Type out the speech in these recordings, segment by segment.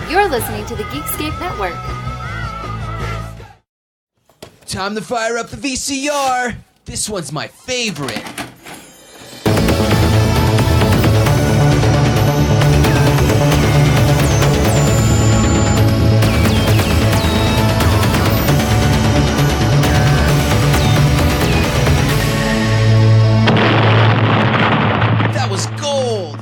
You're listening to the Geekscape Network. Time to fire up the VCR. This one's my favorite. That was gold.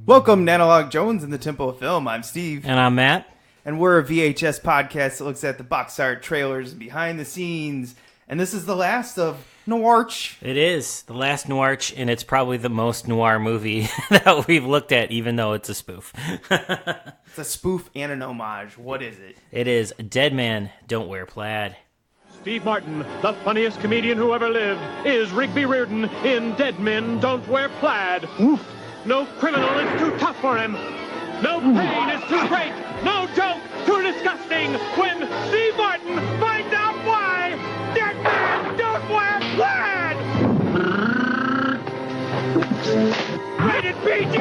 Welcome to Analog Jones in the Temple of Film. I'm Steve. And I'm Matt. And we're a VHS podcast that looks at the box art, trailers, and behind the scenes. And this is the last of Noirch. It is the last Noirch, and it's probably the most noir movie that we've looked at, even though it's a spoof. It's a spoof and an homage. What is it? It is Dead Men Don't Wear Plaid. Steve Martin, the funniest comedian who ever lived, is Rigby Reardon in Dead Men Don't Wear Plaid. Oof. No criminal is too tough for him. No pain is too great. No joke too disgusting. When Steve Martin finds out why Dead Men Don't Wear Plaid. Rated PG.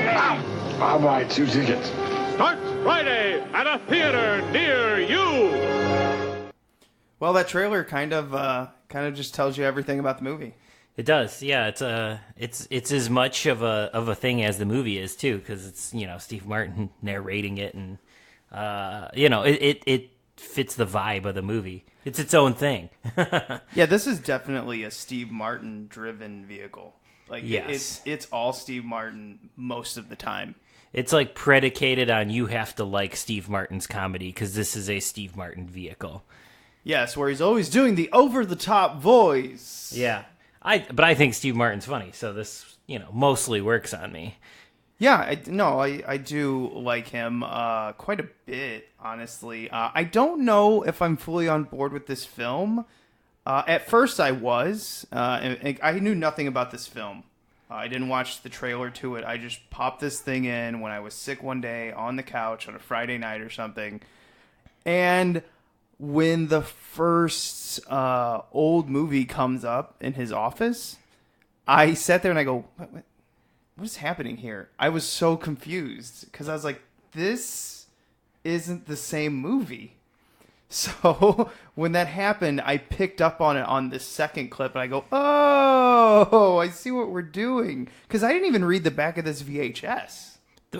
I'll buy 2 tickets. Starts Friday at a theater near you. Well, that trailer kind of just tells you everything about the movie. It does, yeah. It's as much of a thing as the movie is too, because it's Steve Martin narrating it, and it fits the vibe of the movie. It's its own thing. Yeah, this is definitely a Steve Martin driven vehicle. Like, yes. it's all Steve Martin most of the time. It's like predicated on you have to like Steve Martin's comedy because this is a Steve Martin vehicle. Yes, where he's always doing the over the top voice. Yeah. But I think Steve Martin's funny, so this, mostly works on me. Yeah, I do like him quite a bit, honestly. I don't know if I'm fully on board with this film. At first I was. And I knew nothing about this film. I didn't watch the trailer to it. I just popped this thing in when I was sick one day on the couch on a Friday night or something. And when the first old movie comes up in his office, I sat there and I go, what is happening here? I was so confused because I was like, this isn't the same movie. So when that happened, I picked up on it on the second clip and I go, oh, I see what we're doing. Because I didn't even read the back of this VHS.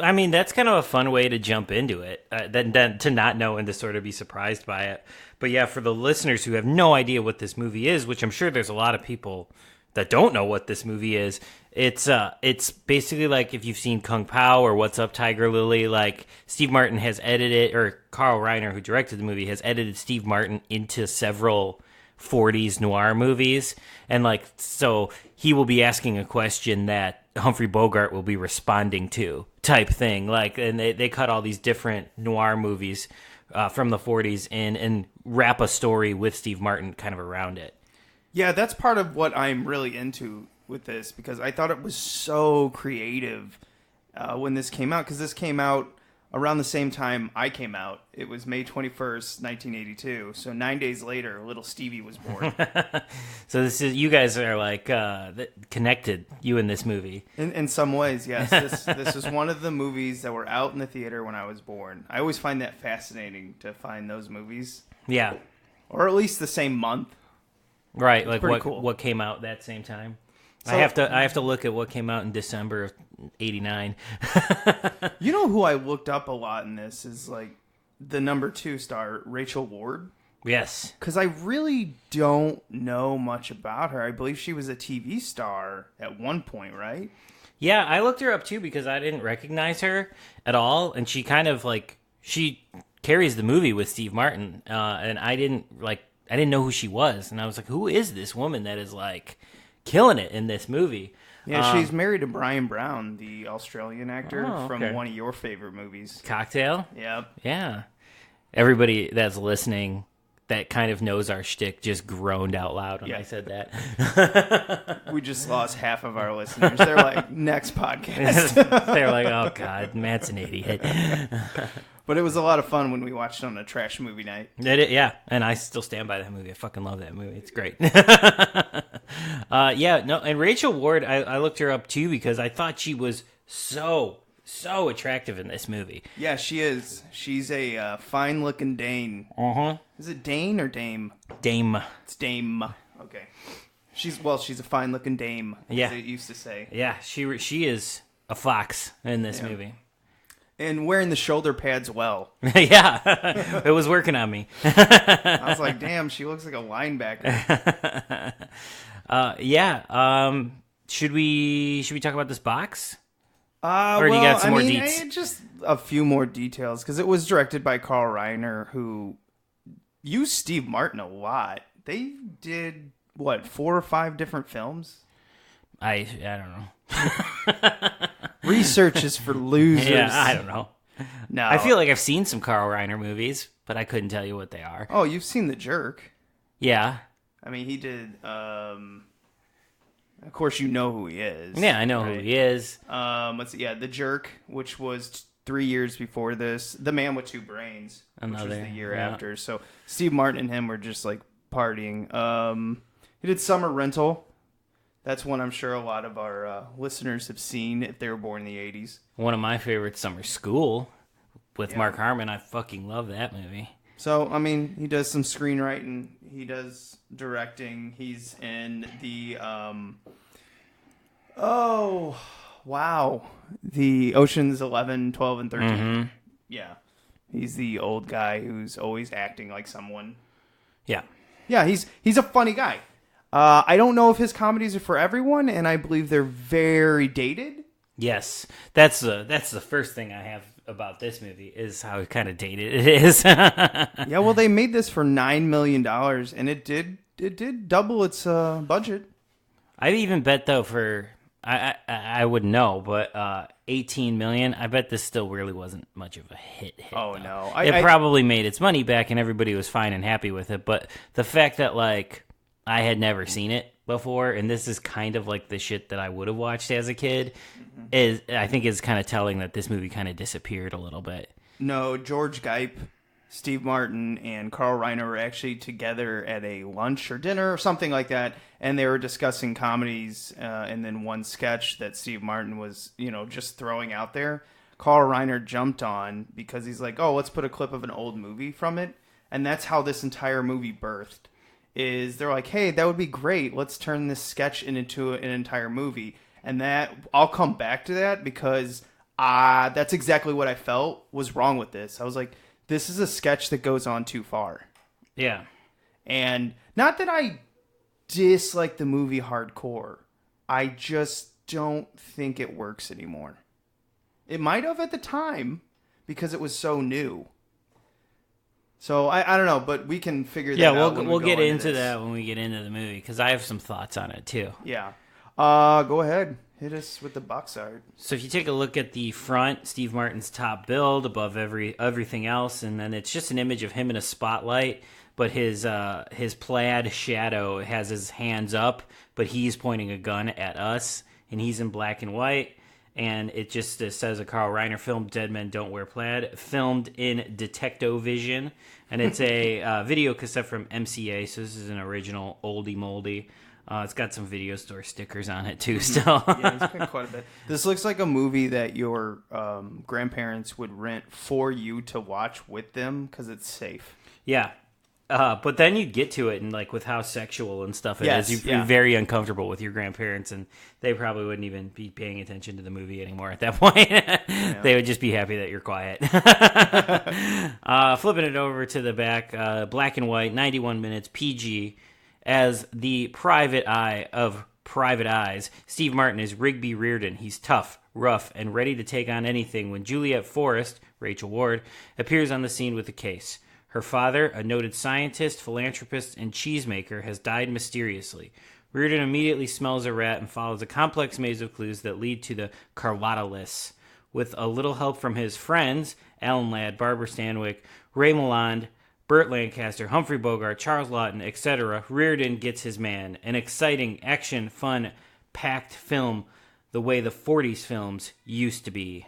I mean, that's kind of a fun way to jump into it, than to not know and to sort of be surprised by it. But yeah, for the listeners who have no idea what this movie is, which I'm sure there's a lot of people that don't know what this movie is, it's basically like if you've seen Kung Pao or What's Up, Tiger Lily, like Steve Martin has edited, or Carl Reiner, who directed the movie, has edited Steve Martin into several 40s noir movies. And like, so he will be asking a question that Humphrey Bogart will be responding to, type thing. Like, and they cut all these different noir movies from the 40s and wrap a story with Steve Martin kind of around it. Yeah, that's part of what I'm really into with this, because I thought it was so creative when this came out, because this came out around the same time I came out. It was May 21st, 1982. So 9 days later, little Stevie was born. So this is, you guys are like connected, you in this movie. In some ways, yes. This is one of the movies that were out in the theater when I was born. I always find that fascinating to find those movies. Yeah. Or at least the same month. Right, like cool. what came out that same time. So, I have to look at what came out in December of '89. You know who I looked up a lot in this is like the number 2 star, Rachel Ward. Yes. Because I really don't know much about her. I believe she was a TV star at one point, right? Yeah, I looked her up too because I didn't recognize her at all, and she kind of like she carries the movie with Steve Martin, and I didn't know who she was, and I was like, who is this woman that is like killing it in this movie? Yeah, she's married to Brian Brown, the Australian actor okay. from one of your favorite movies. Cocktail? Yep. Yeah. Everybody that's listening that kind of knows our shtick just groaned out loud when I said that. We just lost half of our listeners. They're like, next podcast. They're like, oh, God, Matt's an idiot. But it was a lot of fun when we watched it on a trash movie night. Yeah, and I still stand by that movie. I fucking love that movie. It's great. And Rachel Ward, I looked her up too because I thought she was so so attractive in this movie. Yeah, she is. She's a fine-looking Dane. Uh-huh. Is it Dane or Dame? Dame. It's Dame. Okay. She's a fine-looking dame, Yeah. as it used to say. Yeah, she is a fox in this movie. And wearing the shoulder pads well. Yeah, it was working on me. I was like, damn, she looks like a linebacker. Should we talk about this box? Or do you got some more deets? Just a few more details, because it was directed by Carl Reiner, who used Steve Martin a lot. They did, 4 or 5 different films? I don't know. Research is for losers. Yeah, I don't know. No. I feel like I've seen some Carl Reiner movies, but I couldn't tell you what they are. Oh, you've seen The Jerk. Yeah. I mean, he did, of course you know who he is. Yeah, I know who he is. Let's see, The Jerk, which was 3 years before this. The Man with Two Brains, which was the year after. So Steve Martin and him were just like partying. He did Summer Rental. That's one I'm sure a lot of our listeners have seen if they were born in the 80s. One of my favorites, Summer School, with Mark Harmon. I fucking love that movie. So, I mean, he does some screenwriting. He does directing. He's in the, the Ocean's 11, 12, and 13. Mm-hmm. Yeah. He's the old guy who's always acting like someone. Yeah. Yeah, he's a funny guy. I don't know if his comedies are for everyone, and I believe they're very dated. Yes, that's the first thing I have about this movie is how kind of dated it is. Yeah, well, they made this for $9 million, and it did double its budget. I'd even bet though for I wouldn't know, but 18 million. I bet this still really wasn't much of a hit. Oh though. no, it probably made its money back, and everybody was fine and happy with it. But the fact that like I had never seen it before, and this is kind of like the shit that I would have watched as a kid, I think is kind of telling that this movie kind of disappeared a little bit. No, George Gipe, Steve Martin, and Carl Reiner were actually together at a lunch or dinner or something like that, and they were discussing comedies, and then one sketch that Steve Martin was, just throwing out there, Carl Reiner jumped on because he's like, oh, let's put a clip of an old movie from it, and that's how this entire movie birthed. Is they're like, hey, that would be great. Let's turn this sketch into an entire movie. And that I'll come back to that because that's exactly what I felt was wrong with this. I was like, this is a sketch that goes on too far. Yeah. And not that I dislike the movie hardcore. I just don't think it works anymore. It might have at the time because it was so new. So I don't know, but we can figure that out. Yeah, we'll get into that when we get into the movie because I have some thoughts on it too. Yeah. Go ahead. Hit us with the box art. So if you take a look at the front, Steve Martin's top billed above everything else, and then it's just an image of him in a spotlight, but his plaid shadow has his hands up, but he's pointing a gun at us, and he's in black and white. And it just says a Carl Reiner film, Dead Men Don't Wear Plaid, filmed in Detecto-Vision. And it's a video cassette from MCA, so this is an original oldie moldy. It's got some video store stickers on it, too, still. Yeah, it's got quite a bit. This looks like a movie that your grandparents would rent for you to watch with them because it's safe. Yeah. But then you get to it, and like with how sexual and stuff it is, you're very uncomfortable with your grandparents, and they probably wouldn't even be paying attention to the movie anymore at that point. They would just be happy that you're quiet. Flipping it over to the back, black and white, 91 minutes, PG. As the private eye of private eyes, Steve Martin is Rigby Reardon. He's tough, rough, and ready to take on anything when Juliet Forrest, Rachel Ward, appears on the scene with a case. Her father, a noted scientist, philanthropist, and cheesemaker, has died mysteriously. Reardon immediately smells a rat and follows a complex maze of clues that lead to the Carlotta list. With a little help from his friends, Alan Ladd, Barbara Stanwyck, Ray Milland, Burt Lancaster, Humphrey Bogart, Charles Laughton, etc., Reardon gets his man. An exciting, action, fun, packed film the way the 40s films used to be.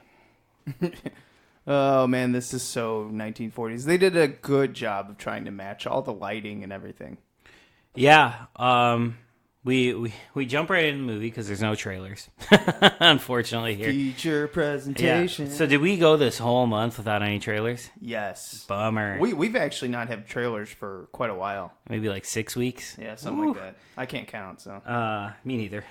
Oh, man, this is so 1940s. They did a good job of trying to match all the lighting and everything. Yeah. we jump right into the movie because there's no trailers, unfortunately here. Feature presentation. Yeah. So did we go this whole month without any trailers? Yes. Bummer. We've actually not had trailers for quite a while. Maybe like 6 weeks. Yeah, something like that. I can't count, so. Me neither.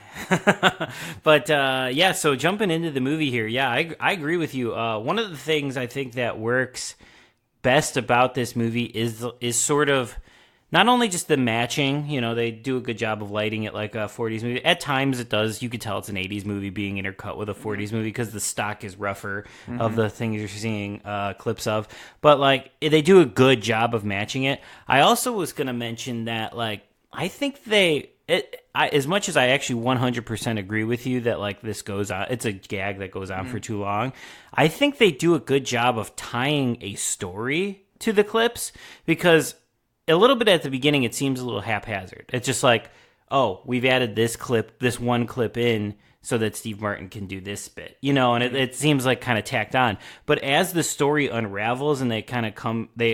But yeah, so jumping into the movie here, yeah, I agree with you. One of the things I think that works best about this movie is sort of not only just the matching, they do a good job of lighting it like a 40s movie. At times it does. You could tell it's an 80s movie being intercut with a 40s movie because the stock is rougher of the things you're seeing clips of. But, like, they do a good job of matching it. I also was going to mention that, like, I think as much as I actually 100% agree with you that, like, this goes on, it's a gag that goes on for too long, I think they do a good job of tying a story to the clips because a little bit at the beginning, it seems a little haphazard. It's just like, oh, we've added this one clip in so that Steve Martin can do this bit, and it seems like kind of tacked on. But as the story unravels and they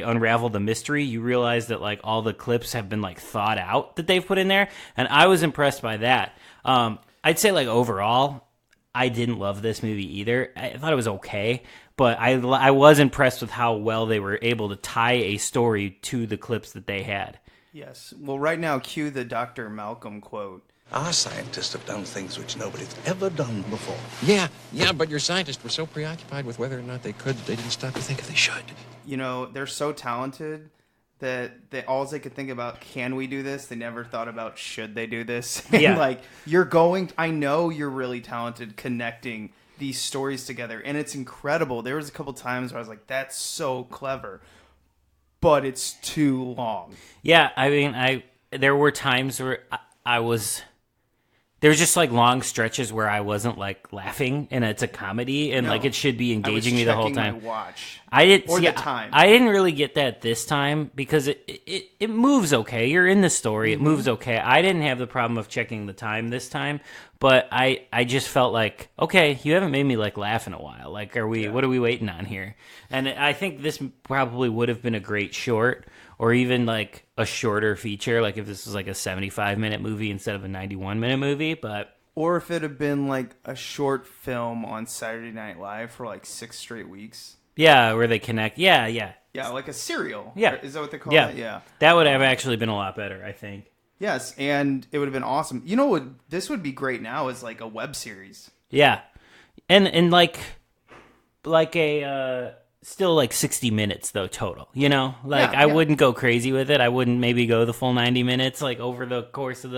unravel the mystery, you realize that like all the clips have been like thought out that they've put in there. And I was impressed by that. I'd say like overall, I didn't love this movie either. I thought it was okay. But I was impressed with how well they were able to tie a story to the clips that they had. Yes. Well, right now, cue the Dr. Malcolm quote. Our scientists have done things which nobody's ever done before. Yeah, but your scientists were so preoccupied with whether or not they could that they didn't stop to think if they should. They're so talented that all they could think about, can we do this? They never thought about, should they do this? Yeah. Like, I know you're really talented connecting these stories together, and it's incredible. There was a couple times where I was like, that's so clever, but it's too long. Yeah, I mean, there were times where there was just like long stretches where I wasn't like laughing, and it's a comedy, and like it should be engaging me the whole time. My watch. The time. I didn't really get that this time because it moves okay. You're in the story. It moves okay. I didn't have the problem of checking the time this time, but I just felt like, okay, you haven't made me like laugh in a while. Like, what are we waiting on here? And I think this probably would have been a great short, or even like a shorter feature, like if this was like a 75-minute movie instead of a 91-minute movie. Or if it had been like a short film on Saturday Night Live for like 6 straight weeks. Yeah, where they connect. Yeah. Yeah, like a serial. Yeah. Is that what they call it? Yeah. That would have actually been a lot better, I think. Yes, and it would have been awesome. You know what? This would be great now is like a web series. Yeah. And like a... still like 60 minutes though total, I wouldn't go crazy with it. I wouldn't maybe go the full 90 minutes like over the course of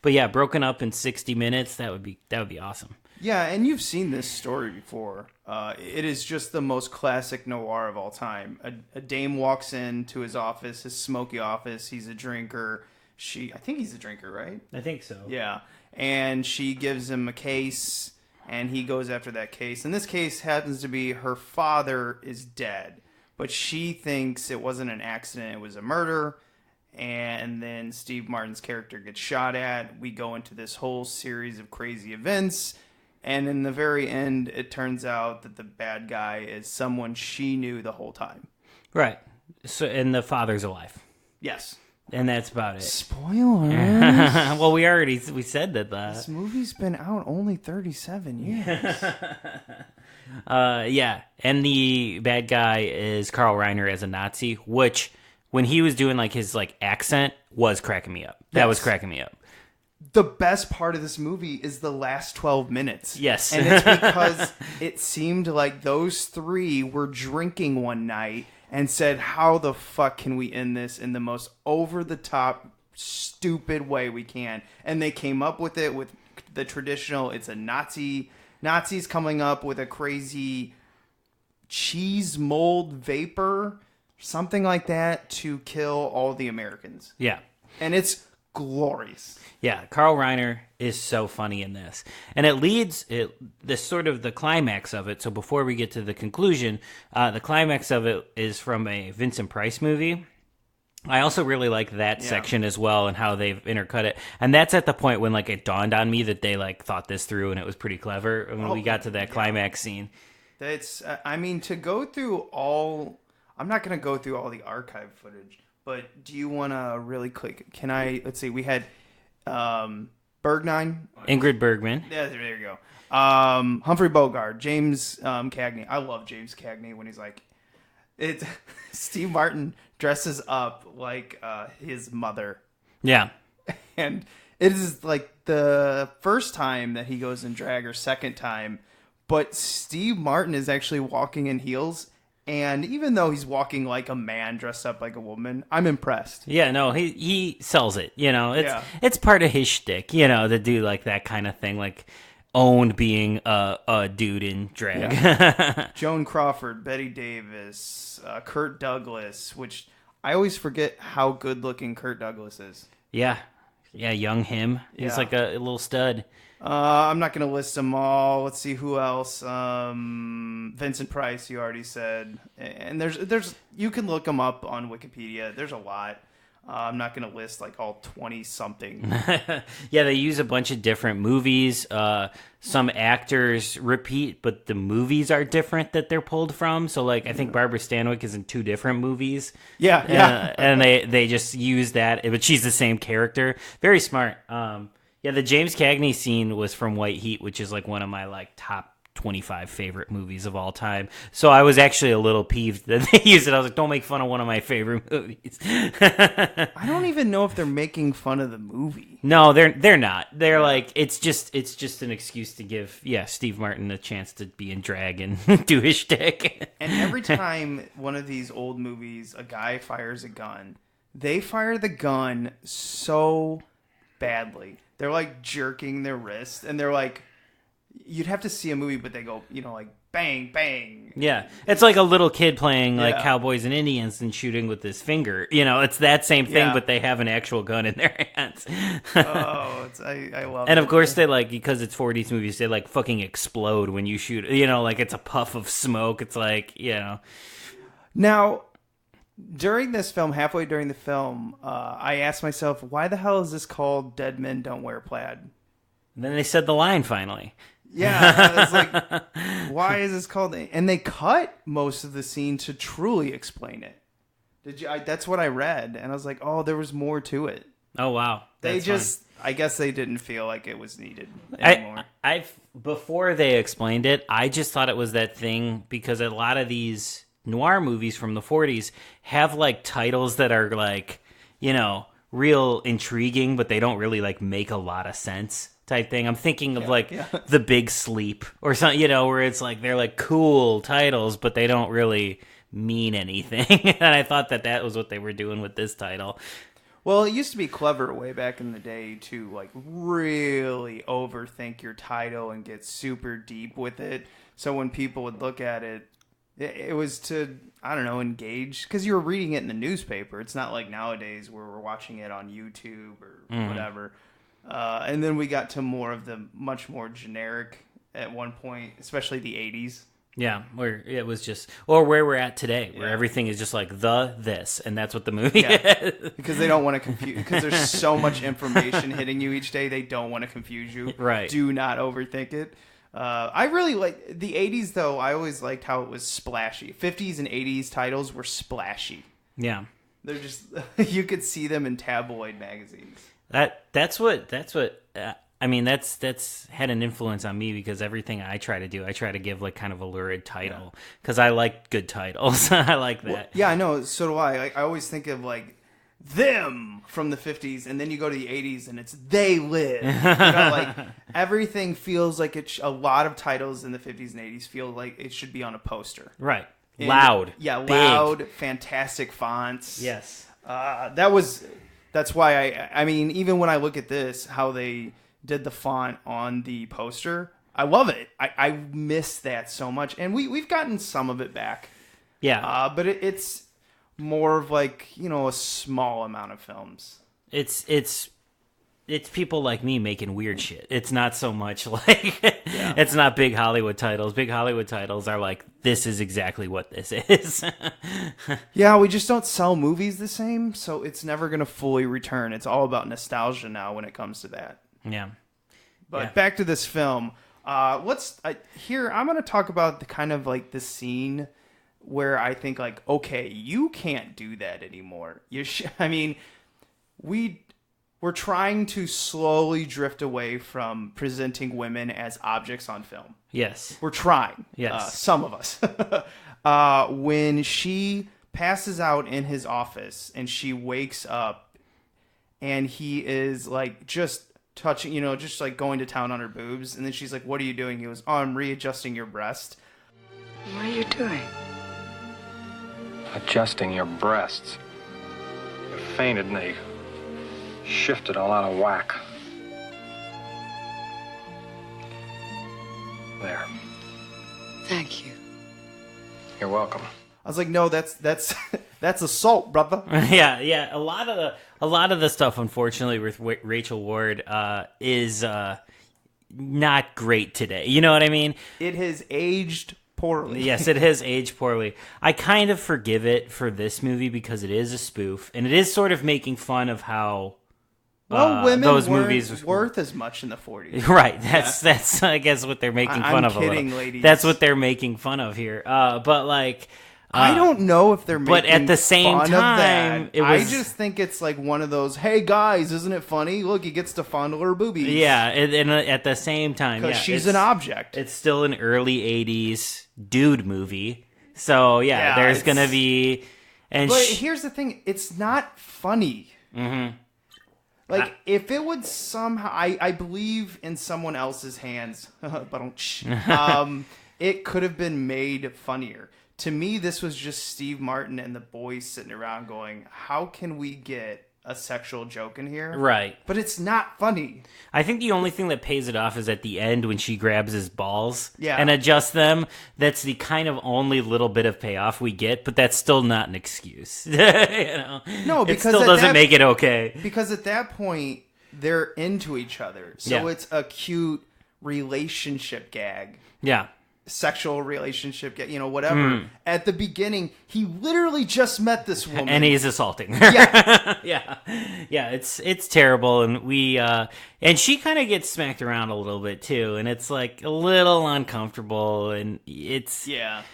but yeah, broken up in 60 minutes, that would be awesome. Yeah, and you've seen this story before. It is just the most classic noir of all time. A dame walks into his office, his smoky office. He's a drinker. I think he's a drinker, right? I think so. Yeah, and she gives him a case, and he goes after that case. And this case happens to be her father is dead, but she thinks it wasn't an accident, it was a murder. And then Steve Martin's character gets shot at. We go into this whole series of crazy events. And in the very end, it turns out that the bad guy is someone she knew the whole time. Right. So, and the father's alive. Yes. And that's about it. Spoilers. Well, we said that. This movie's been out only 37 years. Yeah. And the bad guy is Carl Reiner as a Nazi, which when he was doing like his like accent was cracking me up. That was cracking me up. The best part of this movie is the last 12 minutes. Yes. And it's because it seemed like those three were drinking one night and said, how the fuck can we end this in the most over-the-top, stupid way we can? And they came up with it with the traditional, it's a Nazis coming up with a crazy cheese mold vapor, something like that, to kill all the Americans. Yeah. And it's glorious. Yeah, Carl Reiner is so funny in this. And the climax of it, so before we get to the conclusion, the climax of it is from a Vincent Price movie. I also really like that section as well and how they've intercut it. And that's at the point when like it dawned on me that they like thought this through and it was pretty clever when we got to that climax scene. That's, to go through all... I'm not going to go through all the archive footage, but do you want to really quick... let's see, we had Berghain. Ingrid Bergman. Yeah, there you go. Humphrey Bogart, James Cagney. I love James Cagney when he's like, Steve Martin dresses up like his mother. Yeah. And it is like the first time that he goes in drag or second time, but Steve Martin is actually walking in heels. And even though he's walking like a man dressed up like a woman, I'm impressed. Yeah, no, he sells it. It's part of his shtick, to do like that kind of thing, like owned being a dude in drag. Yeah. Joan Crawford, Bette Davis, Kurt Douglas, which I always forget how good looking Kurt Douglas is. Yeah, young him. He's like a little stud. I'm not going to list them all. Let's see who else. Vincent Price, you already said. And there's you can look them up on Wikipedia. There's a lot. I'm not going to list like all 20-something. Yeah, they use a bunch of different movies. Some actors repeat, but the movies are different that they're pulled from. So, like, I think Barbara Stanwyck is in 2 different movies. Yeah. And they just use that, but she's the same character. Very smart. Yeah, the James Cagney scene was from White Heat, which is like one of my like top 25 favorite movies of all time. So I was actually a little peeved that they used it. I was like, don't make fun of one of my favorite movies. I don't even know if they're making fun of the movie. No, they're not. They're like, it's just an excuse to give Steve Martin a chance to be in drag and do his shtick. And every time one of these old movies, a guy fires a gun, they fire the gun so badly. They're like jerking their wrist, and they're like, you'd have to see a movie, but they go, like bang, bang. Yeah, it's like a little kid playing like Cowboys and Indians and shooting with his finger. It's that same thing, but they have an actual gun in their hands. I love it. And of course, they like, because it's 40s movies, they like fucking explode when you shoot. Like it's a puff of smoke. It's like, Now, during this film, halfway during the film, I asked myself, why the hell is this called Dead Men Don't Wear Plaid? And then they said the line finally. Yeah, I was like, why is this called? And they cut most of the scene to truly explain it. That's what I read, and I was like, oh, there was more to it. Oh, wow. I guess they didn't feel like it was needed anymore. Before they explained it, I just thought it was that thing because a lot of these noir movies from the 40s have like titles that are like, real intriguing, but they don't really like make a lot of sense type thing. I'm thinking of The Big Sleep or something, where it's like they're like cool titles, but they don't really mean anything. And I thought that was what they were doing with this title. Well, it used to be clever way back in the day to like really overthink your title and get super deep with it. So when people would look at it, it was to, I don't know, engage, because you were reading it in the newspaper. It's not like nowadays where we're watching it on YouTube or whatever. And then we got to more of the much more generic at one point, especially the 80s. Yeah, where it was just, or where we're at today, where everything is just like this, and that's what the movie is. Because they don't want to confuse, because there's so much information hitting you each day, they don't want to confuse you. Right. Do not overthink it. I really like the 80s, though. I always liked how it was splashy. 50s and 80s titles were splashy. Yeah. They're just, you could see them in tabloid magazines. That's had an influence on me, because everything I try to do, I try to give like kind of a lurid title, because I like good titles. I like that. Well, yeah, I know. So do I. Like, I always think of like Them from the 50s, and then you go to the 80s and it's They Live. Like everything feels like a lot of titles in the 50s and 80s feel like it should be on a poster. Right. And, loud. Yeah, big. Loud, fantastic fonts. Yes. That's why I mean, even when I look at this, how they did the font on the poster, I love it. I miss that so much. And we've gotten some of it back. Yeah. But it's more of like, a small amount of films. It's people like me making weird shit. It's not so much like it's not big Hollywood titles. Big Hollywood titles are like, this is exactly what this is. Yeah, we just don't sell movies the same, so it's never going to fully return. It's all about nostalgia now when it comes to that. Yeah. But back to this film. I'm going to talk about the kind of like the scene where I think like, okay, you can't do that anymore. we're trying to slowly drift away from presenting women as objects on film. Yes. We're trying. Yes. Some of us. When she passes out in his office and she wakes up and he is like just touching, just like going to town on her boobs. And then she's like, what are you doing? He goes, oh, I'm readjusting your breast. What are you doing? Adjusting your breasts. You fainted and they shifted all out of whack. There. Thank you. You're welcome. I was like, no, that's assault, brother. Yeah. A lot of the stuff, unfortunately, with Rachel Ward is not great today. You know what I mean? It has aged poorly. Yes, it has aged poorly. I kind of forgive it for this movie because it is a spoof, and it is sort of making fun of how women those weren't movies worth as much in the 40s. Right. That's I guess what they're making fun of. I'm kidding, ladies. That's what they're making fun of here. But like. I don't know if they're making but at the same fun time, of that. I just think it's like one of those, hey guys, isn't it funny? Look, he gets to fondle her boobies. Yeah, and at the same time, because she's an object. It's still an early 80s dude movie. So, there's going to be... But here's the thing, it's not funny. Mm-hmm. Like, if it would somehow... I believe in someone else's hands, it could have been made funnier. To me, this was just Steve Martin and the boys sitting around going, how can we get a sexual joke in here? Right. But it's not funny. I think the only thing that pays it off is at the end when she grabs his balls and adjusts them. That's the kind of only little bit of payoff we get, but that's still not an excuse. No, because it still doesn't make it okay. Because at that point, they're into each other. So it's a cute relationship gag. Yeah. Sexual relationship, whatever. At the beginning, he literally just met this woman, and he's assaulting her. Yeah, It's terrible, and we and she kind of gets smacked around a little bit too, and it's like a little uncomfortable, and it's a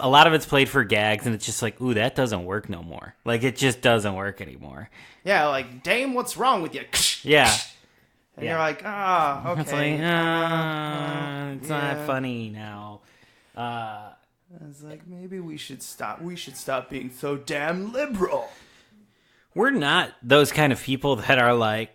lot of it's played for gags, and it's just like, ooh, that doesn't work no more. Like it just doesn't work anymore. Yeah, like, Dame, what's wrong with you? Yeah. And you're like, okay. It's like, it's not funny now. I was like, maybe we should stop. We should stop being so damn liberal. We're not those kind of people that are like,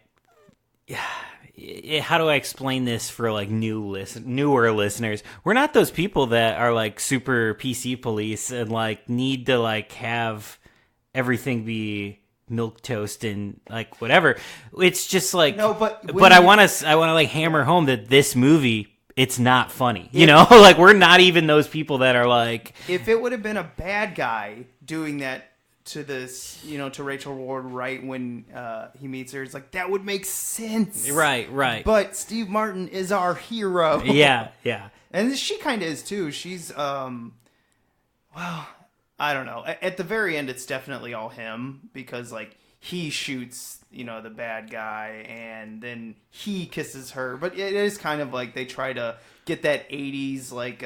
how do I explain this for like newer listeners? We're not those people that are like super PC police and like need to like have everything be milk toast and like whatever. It's just like but I want to like hammer home that this movie, it's not funny. Like we're not even those people that are like, if it would have been a bad guy doing that to this, to Rachel Ward right when he meets her, it's like that would make sense. Right. But Steve Martin is our hero. Yeah. And she kind of is too. She's I don't know. At the very end, it's definitely all him because, like, he shoots, the bad guy, and then he kisses her. But it is kind of like they try to get that 80s, like,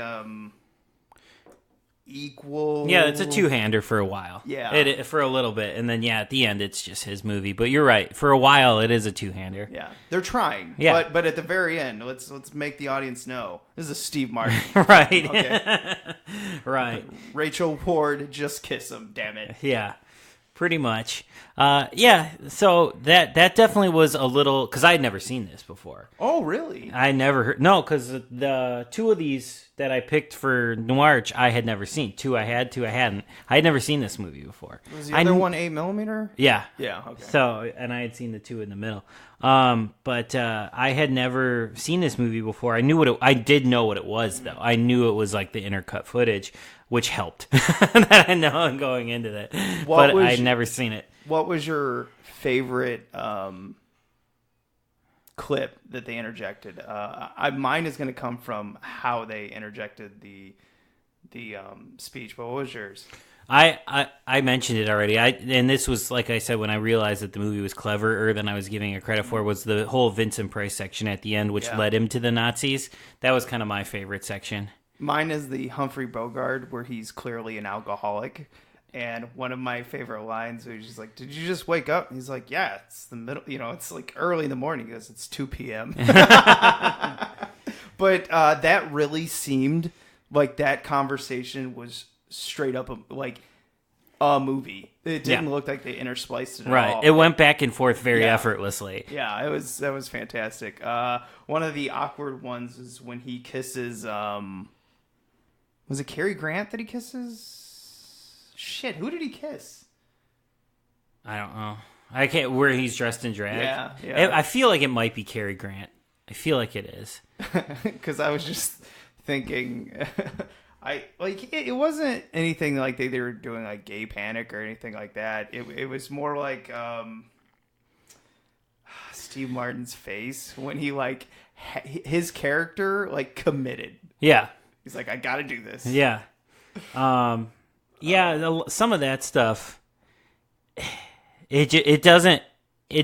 equal... Yeah, it's a two-hander for a while. Yeah. For a little bit. And then, at the end, it's just his movie. But you're right. For a while, it is a two-hander. Yeah. They're trying. Yeah. But at the very end, let's make the audience know. This is Steve Martin. Right. Okay. Right. Rachel Ward, just kiss him, damn it. Yeah. Pretty much. So that definitely was a little... Because I had never seen this before. Oh, really? I never heard... No, because the two of these that I picked for Noir, I had never seen. Two I had, two I hadn't. I had never seen this movie before. Was the other one 8mm? Yeah. Yeah, okay. So, and I had seen the two in the middle. But I had never seen this movie before. I did know what it was, though. I knew it was like the intercut footage, which helped. That I know I'm going into that. But I'd never seen it. What was your favorite clip that they interjected? Mine is going to come from how they interjected the speech, but what was yours? I mentioned it already. And this was, like I said, when I realized that the movie was cleverer than I was giving it credit for, was the whole Vincent Price section at the end, which led him to the Nazis. That was kind of my favorite section. Mine is the Humphrey Bogart, where he's clearly an alcoholic. And one of my favorite lines was just like, "Did you just wake up?" And he's like, "Yeah, it's the middle. It's like early in the morning." He goes, "It's 2 p.m." But that really seemed like that conversation was straight up like a movie. It didn't look like they interspliced it at all. It went back and forth very effortlessly. Yeah, that was fantastic. One of the awkward ones is when he kisses. Was it Cary Grant that he kisses? Shit, who did he kiss? I don't know. I can't. Where he's dressed in drag. Yeah. I feel like it might be Cary Grant. I feel like it is. Because I was just thinking, it wasn't anything like they were doing like gay panic or anything like that. It was more like Steve Martin's face when he like his character like committed. Yeah, he's like, I got to do this. Yeah, some of that stuff. It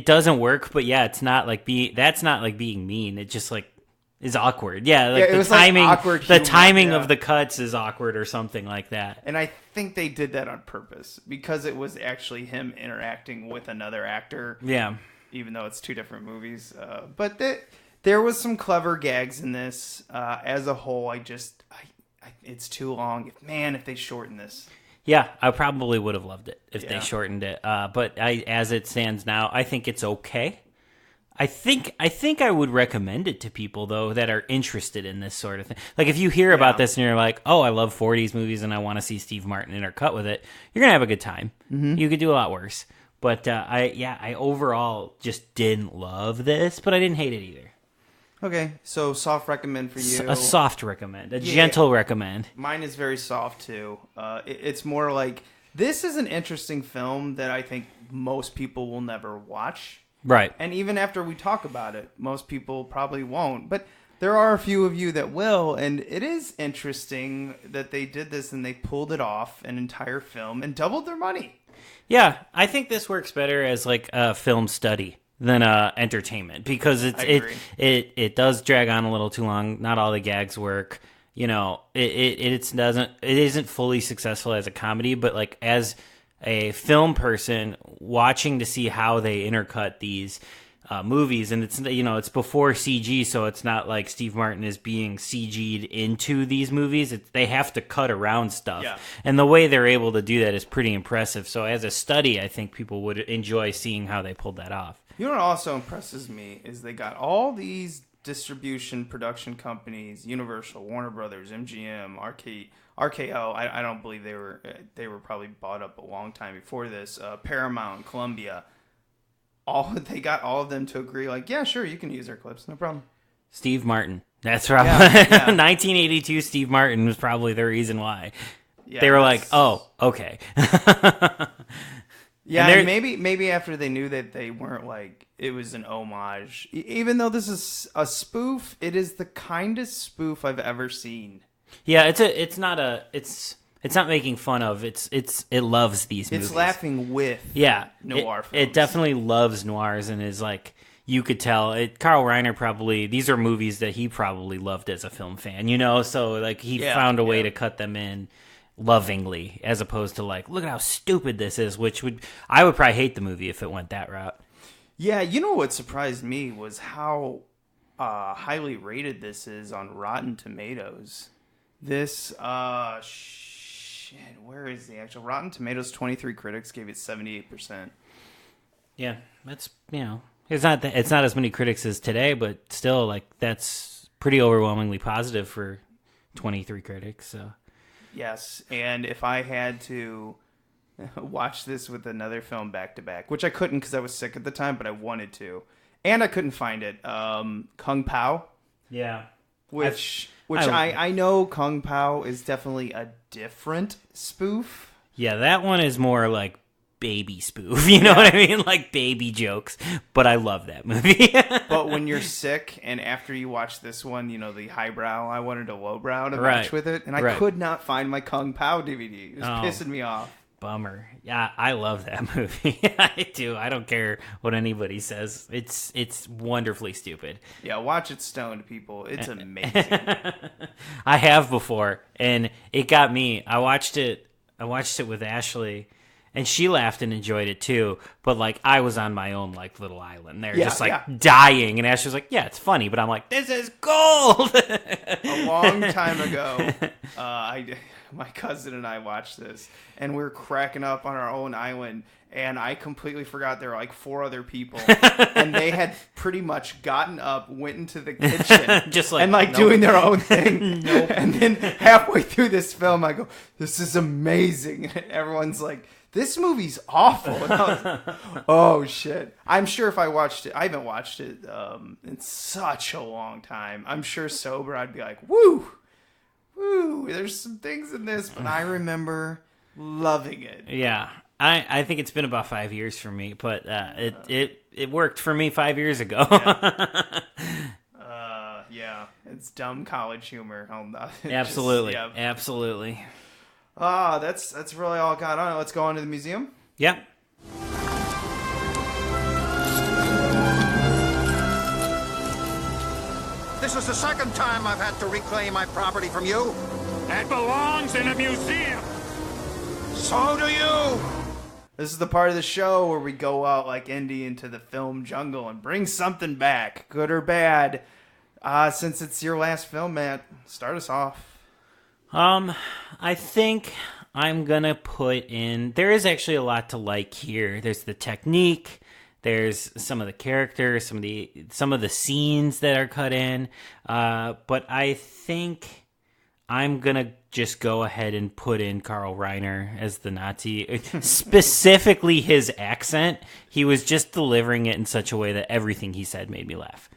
doesn't work, but yeah, it's not like that's not like being mean. It just like is awkward. Yeah, like the timing, like awkward humor, the timing of the cuts is awkward or something like that. And I think they did that on purpose because it was actually him interacting with another actor. Yeah, even though it's 2 different movies. But there was some clever gags in this. As a whole, it's too long. If they shorten this. Yeah, I probably would have loved it if they shortened it. But as it stands now, I think it's okay. I think I would recommend it to people, though, that are interested in this sort of thing. Like, if you hear about this and you're like, oh, I love 40s movies and I want to see Steve Martin intercut with it, you're going to have a good time. Mm-hmm. You could do a lot worse. But, I overall just didn't love this, but I didn't hate it either. Okay, so soft recommend for you. A soft recommend. A gentle recommend. Mine is very soft, too. It's more like, this is an interesting film that I think most people will never watch. Right. And even after we talk about it, most people probably won't. But there are a few of you that will, and it is interesting that they did this and they pulled it off an entire film and doubled their money. Yeah, I think this works better as like a film study than entertainment because it does drag on a little too long. Not all the gags work. It isn't fully successful as a comedy, but like as a film person watching to see how they intercut these movies, and it's before CG, so it's not like Steve Martin is being CG'd into these movies. They have to cut around stuff, and the way they're able to do that is pretty impressive. So as a study, I think people would enjoy seeing how they pulled that off. You know what also impresses me is they got all these distribution production companies: Universal, Warner Brothers, MGM, RKO. I don't believe they were probably bought up a long time before this. Paramount, Columbia. They got all of them to agree, like, yeah, sure, you can use our clips, no problem. Steve Martin. That's right. Yeah. 1982 Steve Martin was probably the reason why. Yeah, they were like, oh, okay. Yeah, and maybe after they knew that they weren't like, it was an homage. Even though this is a spoof, it is the kindest spoof I've ever seen. Yeah, it's not making fun of. It loves these movies. It's laughing with noir films. It definitely loves noirs and is like, you could tell. Carl Reiner probably, these are movies that he probably loved as a film fan, so like he found a way to cut them in lovingly as opposed to like, look at how stupid this is, I would probably hate the movie if it went that route. Yeah, what surprised me was how highly rated this is on Rotten Tomatoes. This, where is the actual Rotten Tomatoes? 23 critics gave it 78%. Yeah, that's, it's not as many critics as today, but still, like, that's pretty overwhelmingly positive for 23 critics, so. Yes, and if I had to watch this with another film back-to-back, which I couldn't because I was sick at the time, but I wanted to, and I couldn't find it, Kung Pao. Yeah. I know Kung Pao is definitely a different spoof. Yeah, that one is more like baby spoof, you know what I mean? Like baby jokes. But I love that movie. But when you're sick and after you watch this one, the highbrow, I wanted a lowbrow to match with it. And I could not find my Kung Pao DVD. It was pissing me off. Bummer. Yeah, I love that movie. I do. I don't care what anybody says. It's wonderfully stupid. Yeah, watch it stoned, people. It's amazing. I have before, and it got me. I watched it I watched it with Ashley, and she laughed and enjoyed it too. But like, I was on my own like little island there, just like dying. And Ashley was like, "Yeah, it's funny," but I'm like, "This is gold." A long time ago, my cousin and I watched this, and we were cracking up on our own island. And I completely forgot there were like 4 other people, and they had pretty much gotten up, went into the kitchen, just like, and like doing their own thing. And then halfway through this film, I go, "This is amazing." And everyone's like, "This movie's awful." And I was like, oh shit! I'm sure if I watched it, I haven't watched it in such a long time. I'm sure sober, I'd be like, "Woo, woo." There's some things in this, but I remember loving it. Yeah. I think it's been about 5 years for me, but it worked for me 5 years ago. Yeah, it's dumb college humor. Absolutely, absolutely. That's really all I got on it. Let's go on to the museum. Yep. This is the second time I've had to reclaim my property from you. That belongs in a museum. So do you. This is the part of the show where we go out like Indy into the film jungle and bring something back, good or bad. Since it's your last film, Matt, start us off. I think I'm gonna put in. There is actually a lot to like here. There's the technique. There's some of the characters, some of the scenes that are cut in. But I think I'm gonna just go ahead and put in Carl Reiner as the Nazi. Specifically his accent. He was just delivering it in such a way that everything he said made me laugh.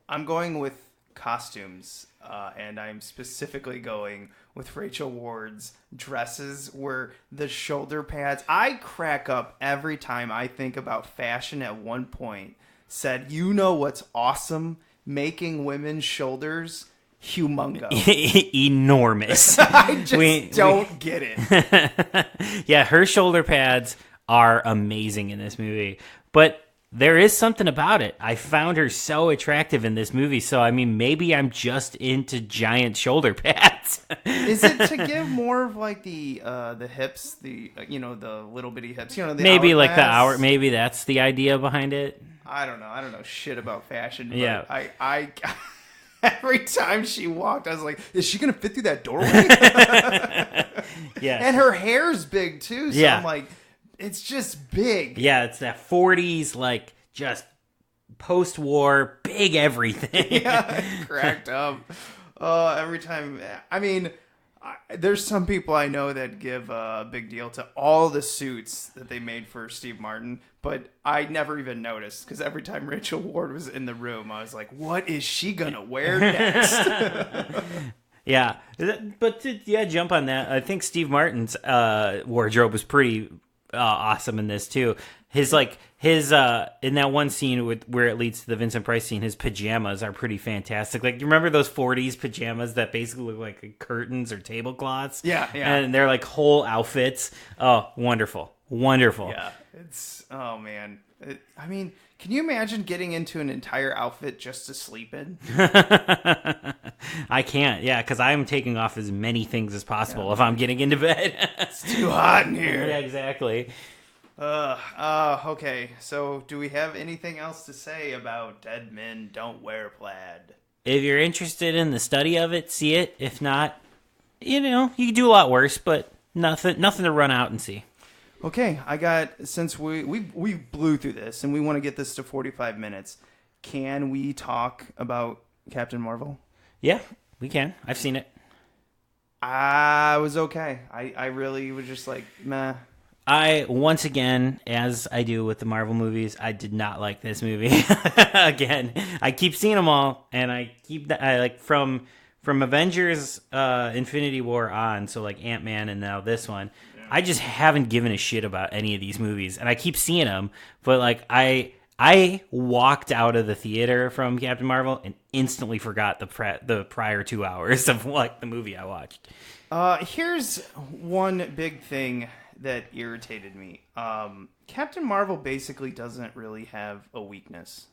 I'm going with costumes, and I'm specifically going with Rachel Ward's dresses where the shoulder pads, I crack up every time I think about fashion. At one point said, "You know what's awesome? Making women's shoulders humongo." Enormous. I just don't get it. Yeah, her shoulder pads are amazing in this movie. But there is something about it. I found her so attractive in this movie. So, I mean, maybe I'm just into giant shoulder pads. Is it to give more of like the hips, the little bitty hips, the maybe hourglass? Like the hour, maybe that's the idea behind it. I don't know shit about fashion. But yeah. I every time she walked, I was like, is she going to fit through that doorway? Yeah. And her hair's big, too. So yeah. I'm like, it's just big. Yeah, it's that 40s, like, just post-war, big everything. Yeah, cracked up. Every time. I mean, there's some people I know that give a big deal to all the suits that they made for Steve Martin, but I never even noticed because every time Rachel Ward was in the room, I was like, what is she going to wear next? Yeah, but to jump on that, I think Steve Martin's wardrobe was pretty awesome in this too. His in that one scene where it leads to the Vincent Price scene, his pajamas are pretty fantastic. Like, you remember those 40s pajamas that basically look like curtains or tablecloths? Yeah. And they're like whole outfits. Oh, wonderful. Yeah, oh man. I mean, can you imagine getting into an entire outfit just to sleep in? I can't, because I'm taking off as many things as possible if I'm getting into bed. It's too hot in here. Yeah, exactly. Okay, so do we have anything else to say about Dead Men Don't Wear Plaid? If you're interested in the study of it, see it. If not, you can do a lot worse, but nothing to run out and see. Okay, since we blew through this and we want to get this to 45 minutes, can we talk about Captain Marvel? Yeah, we can. I've seen it. I was okay. I really was just like, meh. I, once again, as I do with the Marvel movies, I did not like this movie. Again, I keep seeing them all, and I like from Avengers Infinity War on, so like Ant-Man and now this one, I just haven't given a shit about any of these movies, and I keep seeing them, but like I walked out of the theater from Captain Marvel and instantly forgot the prior 2 hours of like the movie I watched. Here's one big thing that irritated me. Captain Marvel basically doesn't really have a weakness.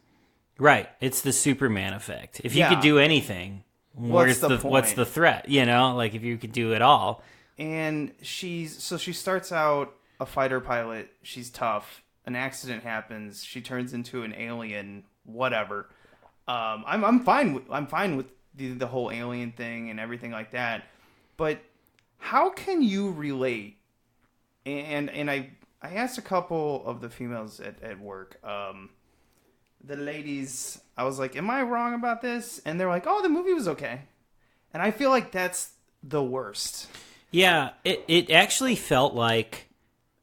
Right. It's the Superman effect. If you could do anything, what's the threat? Like if you could do it all, And she starts out a fighter pilot. She's tough. An accident happens. She turns into an alien. Whatever. I'm fine with the whole alien thing and everything like that. But how can you relate? And I asked a couple of the females at work. The ladies, I was like, am I wrong about this? And they're like, oh, the movie was okay. And I feel like that's the worst. Yeah, it actually felt like,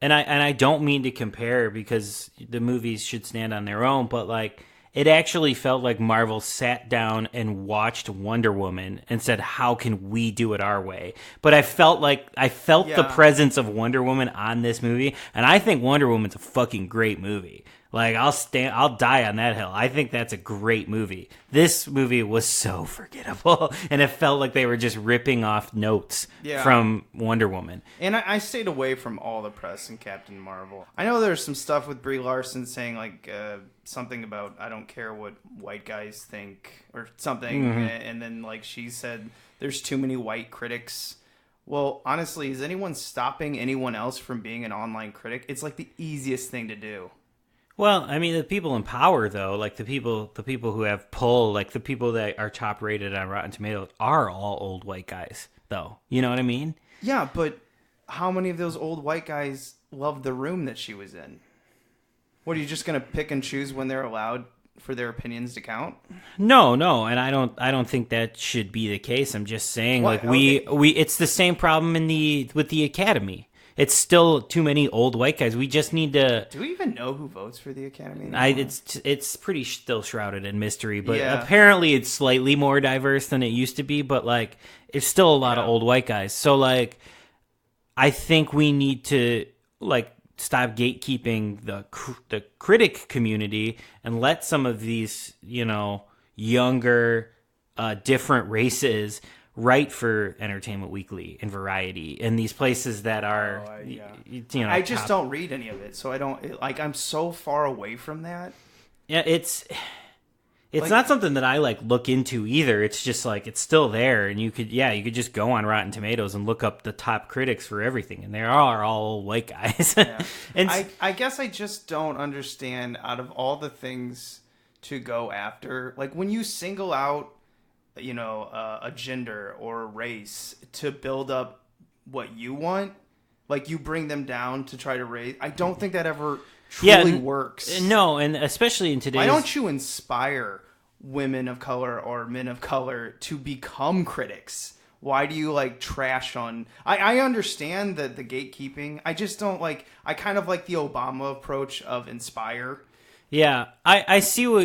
and I don't mean to compare because the movies should stand on their own, but like it actually felt like Marvel sat down and watched Wonder Woman and said, how can we do it our way? But I felt the presence of Wonder Woman on this movie, and I think Wonder Woman's a fucking great movie. Like, I'll die on that hill. I think that's a great movie. This movie was so forgettable, and it felt like they were just ripping off notes from Wonder Woman. And I stayed away from all the press in Captain Marvel. I know there's some stuff with Brie Larson saying, like, something about, I don't care what white guys think, or something, and then, like, she said, there's too many white critics. Well, honestly, is anyone stopping anyone else from being an online critic? It's, like, the easiest thing to do. Well, I mean, the people in power, though, like the people who have pull, like the people that are top rated on Rotten Tomatoes are all old white guys, though. You know what I mean? Yeah, but how many of those old white guys loved the room that she was in? What, are you just going to pick and choose when they're allowed for their opinions to count? No, and I don't think that should be the case. I'm just saying, what? Like we it's the same problem with the Academy. It's still too many old white guys. We just need to... Do we even know who votes for the Academy? It's pretty still shrouded in mystery, but apparently it's slightly more diverse than it used to be, but like it's still a lot of old white guys. So like I think we need to like stop gatekeeping the critic community and let some of these, you know, younger different races write for Entertainment Weekly and Variety and these places that are, you know, I just don't read any of it, so I don't like. I'm so far away from that. Yeah, it's like, not something that I like look into either. It's just like it's still there, and you could just go on Rotten Tomatoes and look up the top critics for everything, and they are all white guys. Yeah. And I guess I just don't understand out of all the things to go after, like when you single out, you know, a gender or a race to build up what you want, like you bring them down to try to raise. I don't think that ever truly works. No, and especially in today's... Why don't you inspire women of color or men of color to become critics? Why do you like trash on... I understand the gatekeeping. I just don't like... I kind of like the Obama approach of inspire. Yeah, I see what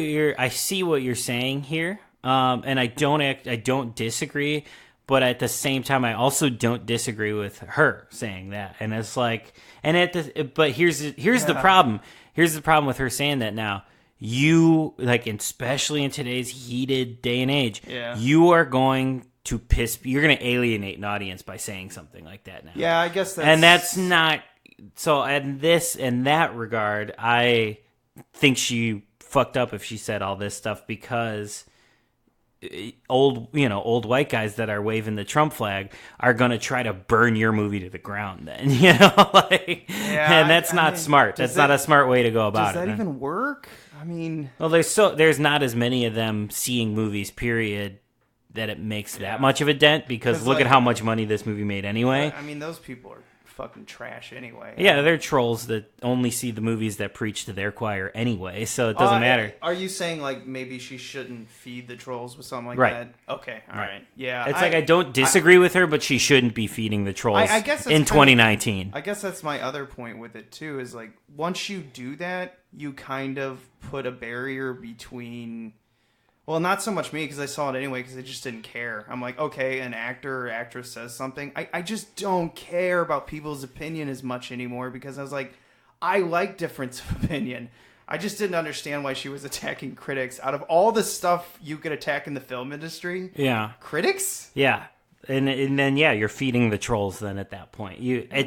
you're saying here. And I don't disagree, but at the same time, I also don't disagree with her saying that. And it's like, but here's the problem. Here's the problem with her saying that now. You, like, especially in today's heated day and age, you are going to you're going to alienate an audience by saying something like that now. Yeah, I guess that's... And that's not, so in that regard, I think she fucked up if she said all this stuff because... old white guys that are waving the Trump flag are going to try to burn your movie to the ground then, you know, like, and that's not smart. That's not a smart way to go about it. Does that even work? I mean, well, there's not as many of them seeing movies, period, that it makes that much of a dent because look at how much money this movie made anyway. I mean, those people are fucking trash anyway. Yeah, they're trolls that only see the movies that preach to their choir anyway, so it doesn't matter. Are you saying like maybe she shouldn't feed the trolls with something like that? Okay, all right. Yeah. It's like I don't disagree with her, but she shouldn't be feeding the trolls I guess in 2019. I guess that's my other point with it too, is like once you do that, you kind of put a barrier between... Well, not so much me, because I saw it anyway, because I just didn't care. I'm like, okay, an actor or actress says something. I just don't care about people's opinion as much anymore, because I was like, I like difference of opinion. I just didn't understand why she was attacking critics. Out of all the stuff you could attack in the film industry, critics? Yeah. And then you're feeding the trolls. Then at that point,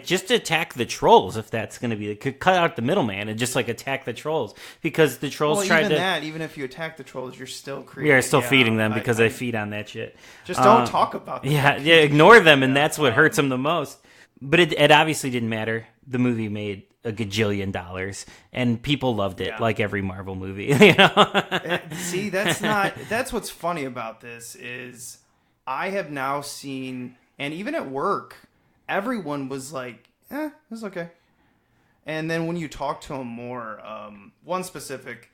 just attack the trolls if that's going to be. Cut out the middleman and just like attack the trolls because the trolls even if you attack the trolls, you're still creating. You're still feeding them because they feed on that shit. Just don't talk about them. Yeah, ignore them, and that's what hurts them the most. But it obviously didn't matter. The movie made a gajillion dollars, and people loved it, like every Marvel movie. You know? See, that's what's funny about this is I have now seen, and even at work, everyone was like, it was okay. And then when you talk to them more, one specific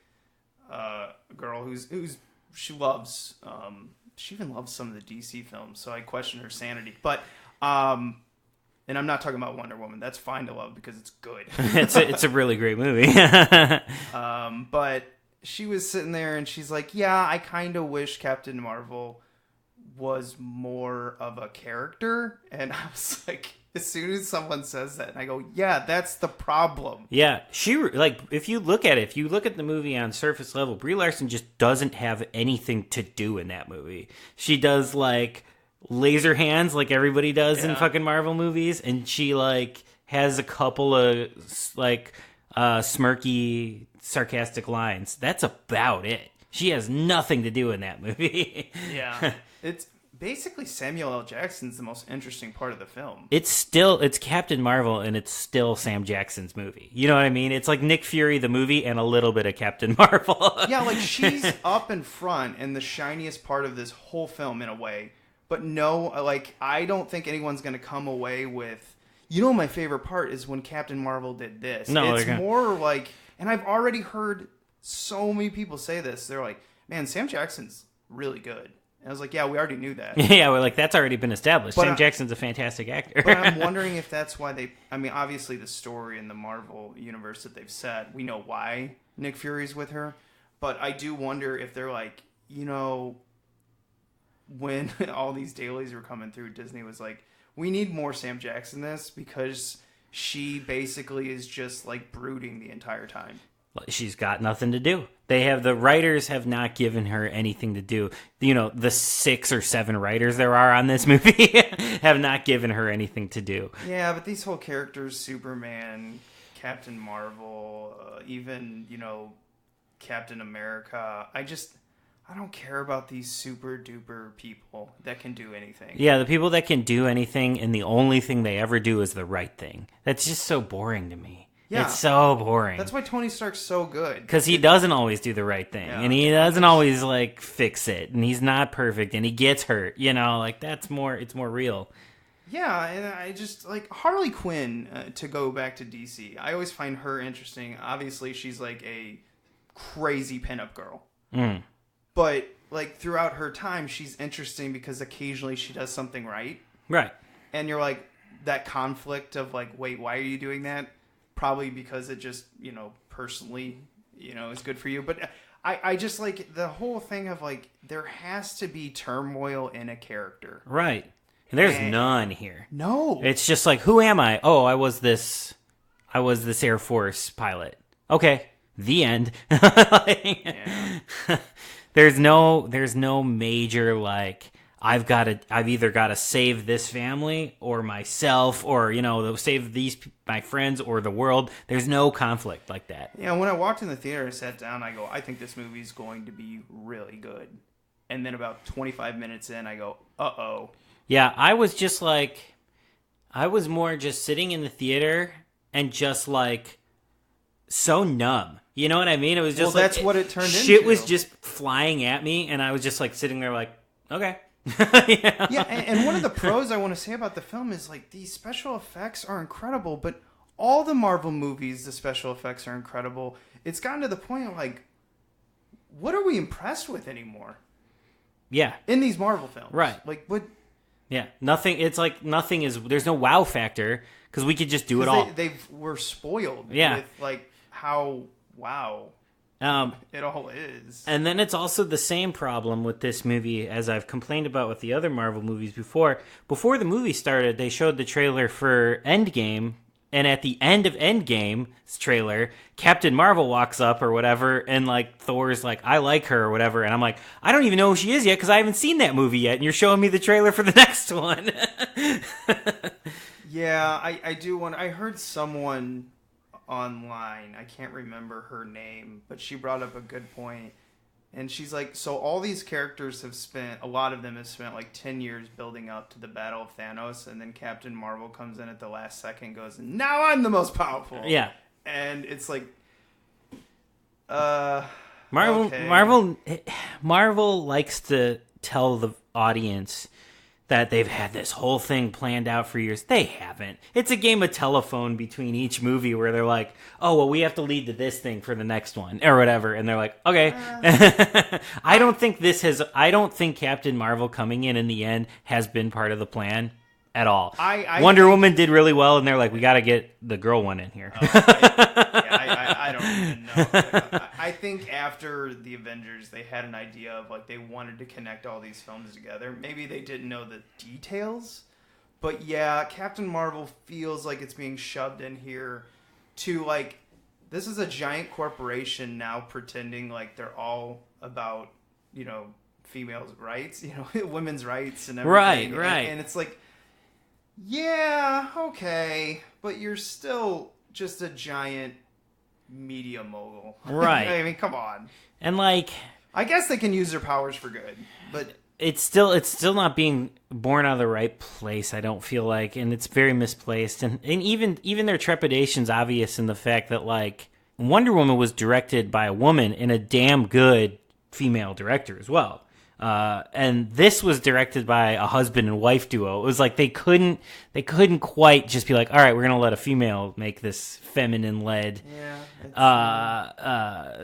girl who's she loves, she even loves some of the DC films, so I question her sanity. But and I'm not talking about Wonder Woman. That's fine to love because it's good. it's a really great movie. But she was sitting there and she's like, yeah, I kind of wish Captain Marvel was more of a character. And I was like, as soon as someone says that, and I go, yeah, that's the problem. Yeah, if you look at the movie on surface level, Brie Larson just doesn't have anything to do in that movie. She does like laser hands like everybody does in fucking Marvel movies, and she like has a couple of like smirky, sarcastic lines. That's about it. She has nothing to do in that movie. Yeah. It's basically Samuel L. Jackson's the most interesting part of the film. It's Captain Marvel, and it's still Sam Jackson's movie. You know what I mean? It's like Nick Fury, the movie, and a little bit of Captain Marvel. Yeah, like she's up in front and the shiniest part of this whole film in a way. But no, like, I don't think anyone's going to come away with, my favorite part is when Captain Marvel did this. No, it's more like, and I've already heard so many people say this. They're like, man, Sam Jackson's really good. And I was like, yeah, we already knew that. Yeah, we're like, that's already been established. Sam Jackson's a fantastic actor. But I'm wondering if that's why obviously the story in the Marvel universe that they've set, we know why Nick Fury's with her. But I do wonder if they're like, when all these dailies were coming through, Disney was like, we need more Sam Jackson this, because she basically is just like brooding the entire time. She's got nothing to do. The writers have not given her anything to do. The 6 or 7 writers there are on this movie have not given her anything to do. Yeah, but these whole characters, Superman, Captain Marvel, even, Captain America, I don't care about these super duper people that can do anything. Yeah, the people that can do anything, and the only thing they ever do is the right thing. That's just so boring to me. Yeah. It's so boring. That's why Tony Stark's so good. Because he doesn't always do the right thing. Yeah. And he doesn't always, like, fix it. And he's not perfect. And he gets hurt. It's more real. Yeah, and I just, like, Harley Quinn, to go back to DC, I always find her interesting. Obviously, she's, like, a crazy pinup girl. Mm. But, like, throughout her time, she's interesting because occasionally she does something right. Right. And you're like, that conflict of, like, wait, why are you doing that? Probably because it just, personally, is good for you. But I just, like, the whole thing of, like, there has to be turmoil in a character. Right. And there's none here. No. It's just like, who am I? Oh, I was this Air Force pilot. Okay. The end. There's no major, like, I've either got to save this family or myself, or, save my friends or the world. There's no conflict like that. Yeah, when I walked in the theater, I sat down, I go, I think this movie's going to be really good. And then about 25 minutes in, I go, uh-oh. Yeah, I was more just sitting in the theater and just, like, so numb. You know what I mean? It was just that's what it turned into. Shit was just flying at me, and I was just, like, sitting there like, okay. Yeah, and one of the pros I want to say about the film is, like, these special effects are incredible, but all the Marvel movies, the special effects are incredible. It's gotten to the point of, like, what are we impressed with anymore? Yeah. In these Marvel films. Right. Like, what? Yeah, nothing, it's like nothing is, there's no wow factor, because we could just do it all. They were spoiled with, like, how wow it all is. And then it's also the same problem with this movie as I've complained about with the other Marvel movies before. Before the movie started, they showed the trailer for Endgame, and at the end of Endgame's trailer, Captain Marvel walks up or whatever, and, like, Thor's like, I like her or whatever, and I'm like, I don't even know who she is yet because I haven't seen that movie yet, and you're showing me the trailer for the next one. Yeah, I do want. I heard someone online, I can't remember her name, but she brought up a good point, And she's like, so all these characters a lot of them have spent like 10 years building up to the Battle of Thanos, and then Captain Marvel comes in at the last second and goes, now I'm the most powerful. Yeah. And it's like, Marvel, okay. Marvel likes to tell the audience that they've had this whole thing planned out for years. They haven't. It's a game of telephone between each movie where they're like, oh, well, we have to lead to this thing for the next one or whatever. And they're like, okay. I don't think Captain Marvel coming in the end has been part of the plan at all. Wonder Woman did really well, and they're like, we got to get the girl one in here. I don't even know. I think after the Avengers, they had an idea of like they wanted to connect all these films together. Maybe they didn't know the details, but yeah, Captain Marvel feels like it's being shoved in here to like, this is a giant corporation now pretending like they're all about, you know, females' rights, you know, women's rights and everything. Right. And it's like, yeah, okay, but you're still just a giant media mogul. Right. I mean, come on. And like, I guess they can use their powers for good, but it's still not being born out of the right place, I don't feel like, and it's very misplaced. And even their trepidation's obvious in the fact that like Wonder Woman was directed by a woman and a damn good female director as well. And this was directed by a husband and wife duo. It was like they couldn't quite just be like, all right, we're gonna let a female make this feminine-led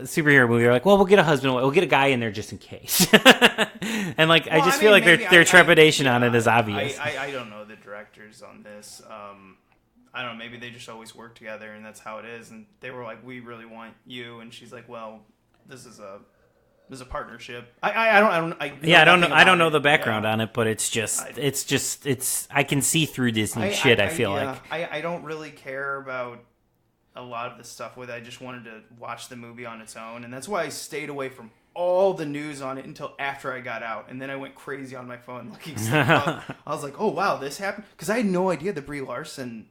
superhero movie. They're like, well, we'll get a husband, we'll get a guy in there just in case. And like, I just feel like their trepidation on it is obvious. I don't know the directors on this. I don't know. Maybe they just always work together, and that's how it is. And they were like, we really want you, and she's like, well, this is a partnership. I don't know the background on it, but it's I can see through Disney shit. I feel like I don't really care about a lot of the stuff with it. I just wanted to watch the movie on its own, and that's why I stayed away from all the news on it until after I got out, and then I went crazy on my phone looking stuff up. I was like, oh wow, this happened, because I had no idea that Brie Larson,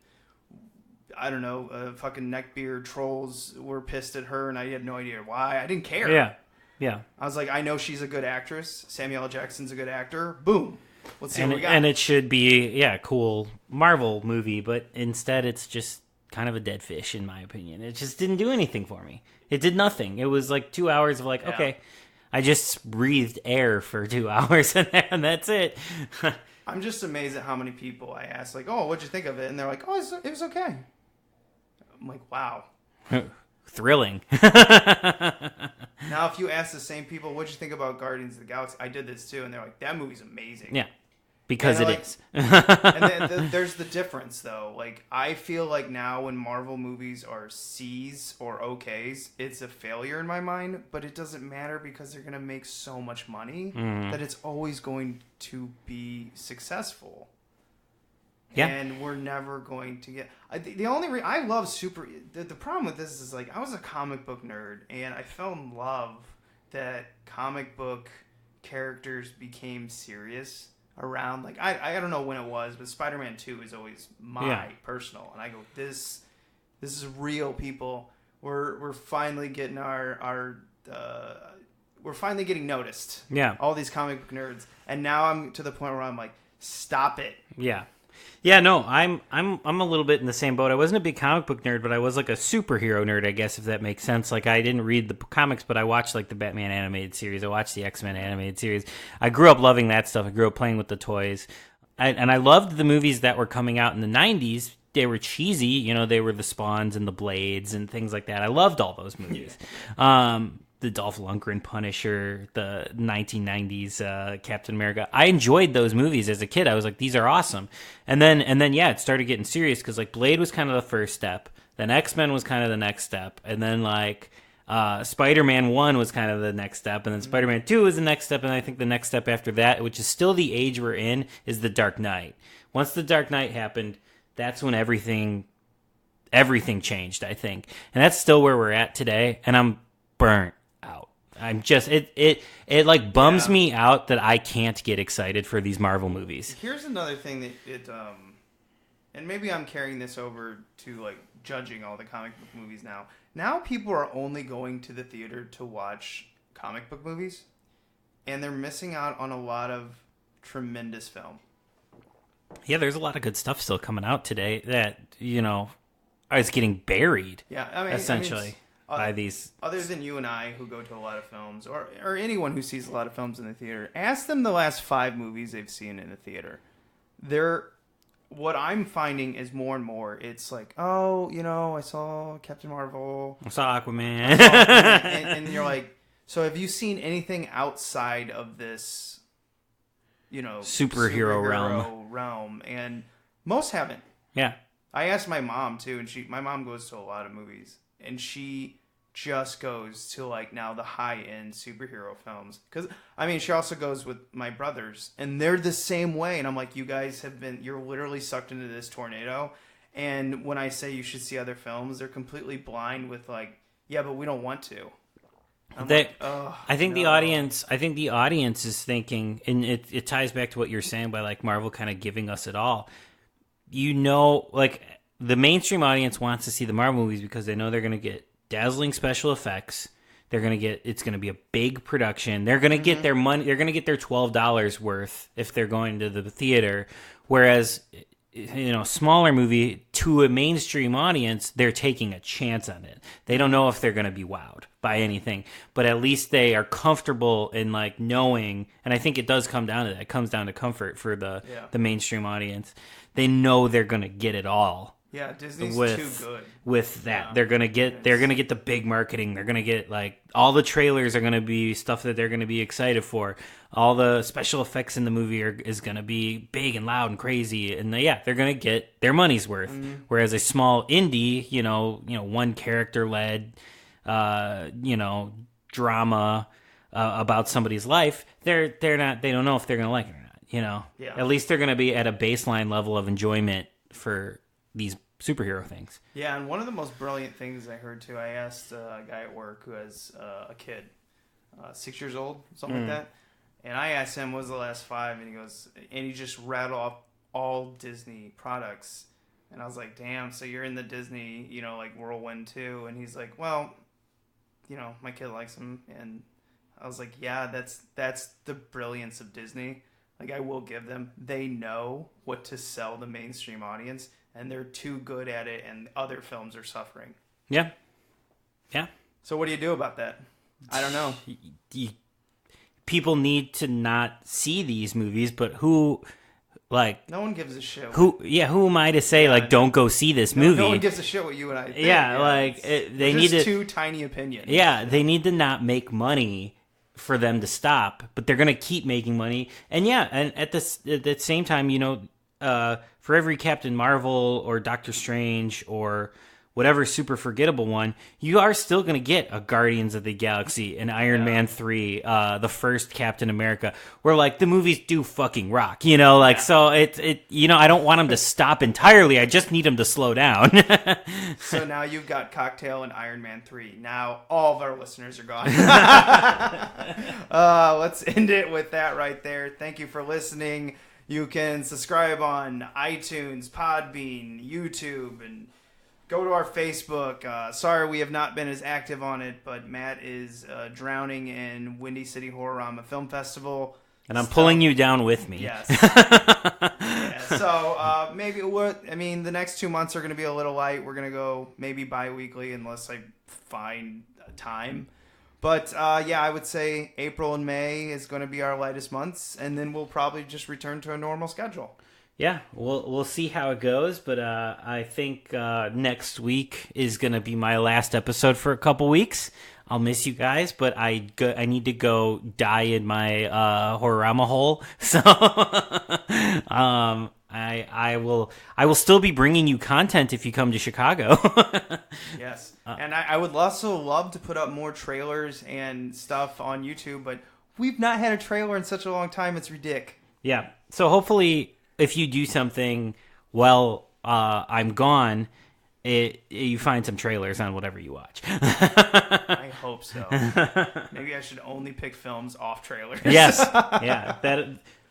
I don't know, fucking neckbeard trolls were pissed at her, and I had no idea why. I didn't care. Yeah. I was like, I know she's a good actress. Samuel L. Jackson's a good actor. Boom. Let's see what we got. And it should be, a cool Marvel movie, but instead it's just kind of a dead fish, in my opinion. It just didn't do anything for me. It did nothing. It was like 2 hours of like, okay, I just breathed air for 2 hours, and that's it. I'm just amazed at how many people I asked, like, oh, what'd you think of it? And they're like, oh, it was okay. I'm like, wow. Thrilling. Now, if you ask the same people, what'd you think about Guardians of the Galaxy? I did this too, and they're like, that movie's amazing. Yeah, because it like, is. And then there's the difference, though. Like, I feel like now when Marvel movies are C's or OKs, it's a failure in my mind, but it doesn't matter because they're going to make so much money that it's always going to be successful. Yeah. And we're never going to get... The only I love super... The problem with this is, like, I was a comic book nerd, and I fell in love that comic book characters became serious around... Like, I don't know when it was, but Spider-Man 2 is always my personal. And I go, this is real, people. We're finally getting we're finally getting noticed. Yeah. All these comic book nerds. And now I'm to the point where I'm like, stop it. Yeah. Yeah, no, I'm a little bit in the same boat. I wasn't a big comic book nerd, but I was like a superhero nerd, I guess, if that makes sense. Like, I didn't read the comics, but I watched like the Batman animated series. I watched the X-Men animated series. I grew up loving that stuff. I grew up playing with the toys. And I loved the movies that were coming out in the 90s. They were cheesy, you know, they were the Spawns and the Blades and things like that. I loved all those movies. The Dolph Lundgren Punisher, the 1990s Captain America. I enjoyed those movies as a kid. I was like, these are awesome. And then it started getting serious because like Blade was kind of the first step. Then X-Men was kind of the next step. And then like Spider-Man 1 was kind of the next step. And then Spider-Man 2 was the next step. And I think the next step after that, which is still the age we're in, is The Dark Knight. Once The Dark Knight happened, that's when everything changed, I think. And that's still where we're at today. And I'm burnt out. I'm just it like bums me out that I can't get excited for these Marvel movies. Here's another thing that and maybe I'm carrying this over to like judging all the comic book movies now. Now people are only going to the theater to watch comic book movies, and they're missing out on a lot of tremendous film. Yeah, there's a lot of good stuff still coming out today that, is getting buried. Yeah, I mean, essentially by these. Other than you and I, who go to a lot of films, or anyone who sees a lot of films in the theater, ask them the last 5 movies they've seen in the theater. What I'm finding is more and more, it's like, I saw Captain Marvel. I saw Aquaman. and you're like, so have you seen anything outside of this, superhero realm? And most haven't. Yeah. I asked my mom, too, and my mom goes to a lot of movies, and she just goes to, like, now the high-end superhero films. Because, she also goes with my brothers, and they're the same way. And I'm like, you guys you're literally sucked into this tornado. And when I say you should see other films, they're completely blind with, like, yeah, but we don't want to. I think the audience is thinking, and it ties back to what you're saying by, like, Marvel kind of giving us it all. Like, the mainstream audience wants to see the Marvel movies because they know they're going to get dazzling special effects. It's going to be a big production. They're going to get their money. They're going to get their $12 worth if they're going to the theater. Whereas, smaller movie to a mainstream audience, they're taking a chance on it. They don't know if they're going to be wowed by anything, but at least they are comfortable in, like, knowing. And I think it does come down to that. It comes down to comfort for the mainstream audience. They know they're going to get it all. Yeah, Disney's too good. With that, they're gonna get the big marketing. They're gonna get, like, all the trailers are gonna be stuff that they're gonna be excited for. All the special effects in the movie is gonna be big and loud and crazy, and they're gonna get their money's worth. Mm-hmm. Whereas a small indie, one character led, drama about somebody's life, they don't know if they're gonna like it or not. At least they're gonna be at a baseline level of enjoyment for these superhero things. Yeah, and one of the most brilliant things I heard too, I asked a guy at work who has a kid, 6 years old, something like that, and I asked him, what was the last 5? And he just rattled off all Disney products, and I was like, damn, so you're in the Disney, like whirlwind too? And he's like, well, my kid likes them, and I was like, yeah, that's the brilliance of Disney. Like, I will give them, they know what to sell the mainstream audience, and they're too good at it, and other films are suffering. Yeah. Yeah. So what do you do about that? I don't know. People need to not see these movies, but who, like... No one gives a shit. Who am I to say, don't go see this movie? No one gives a shit what you and I think. Yeah, they need to... two tiny opinions. Yeah, they need to not make money for them to stop, but they're going to keep making money. And at the same time, for every Captain Marvel or Doctor Strange or whatever super forgettable one, you are still going to get a Guardians of the Galaxy, an Iron Man 3, the first Captain America, where, like, the movies do fucking rock, so I don't want them to stop entirely. I just need them to slow down. So now you've got Cocktail and Iron Man 3. Now all of our listeners are gone. Let's end it with that right there. Thank you for listening. You can subscribe on iTunes, Podbean, YouTube, and go to our Facebook. Sorry we have not been as active on it, but Matt is drowning in Windy City Horrorama Film Festival. And I'm pulling you down with me. Yes. So maybe the next 2 months are going to be a little light. We're going to go maybe bi-weekly unless I find time. But I would say April and May is going to be our lightest months, and then we'll probably just return to a normal schedule. Yeah, we'll see how it goes, but I think next week is going to be my last episode for a couple weeks. I'll miss you guys, but I need to go die in my Horrorama hole. So I will still be bringing you content if you come to Chicago. Yes, and I would also love to put up more trailers and stuff on YouTube, but we've not had a trailer in such a long time. It's ridiculous. Yeah, so hopefully, if you do something while I'm gone, you find some trailers on whatever you watch. I hope so. Maybe I should only pick films off trailers. Yes, yeah,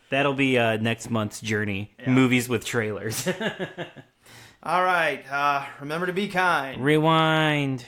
that'll be next month's journey. Yeah. Movies with trailers. All right, remember to be kind. Rewind.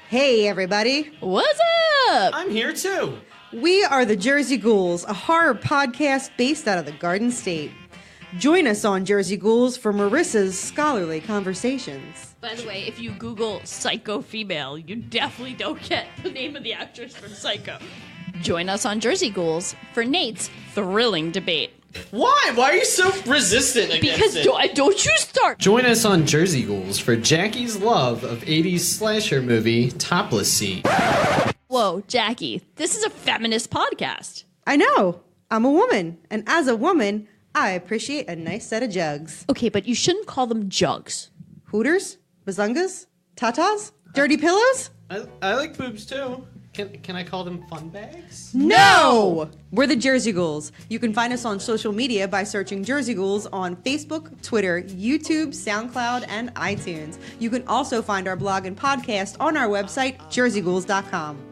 Hey, everybody. What's up? I'm here, too. We are the Jersey Ghouls, a horror podcast based out of the Garden State. Join us on Jersey Ghouls for Marissa's scholarly conversations. By the way, if you Google Psycho female, you definitely don't get the name of the actress from Psycho. Join us on Jersey Ghouls for Nate's thrilling debate. Why? Why are you so resistant against it? Because don't you start. Join us on Jersey Ghouls for Jackie's love of 80s slasher movie Topless Scene. Whoa, Jackie, this is a feminist podcast. I know. I'm a woman. And as a woman, I appreciate a nice set of jugs. Okay, but you shouldn't call them jugs. Hooters? Bazungas? Tatas? Dirty pillows? I like boobs, too. Can I call them fun bags? No! We're the Jersey Ghouls. You can find us on social media by searching Jersey Ghouls on Facebook, Twitter, YouTube, SoundCloud, and iTunes. You can also find our blog and podcast on our website, jerseyghouls.com.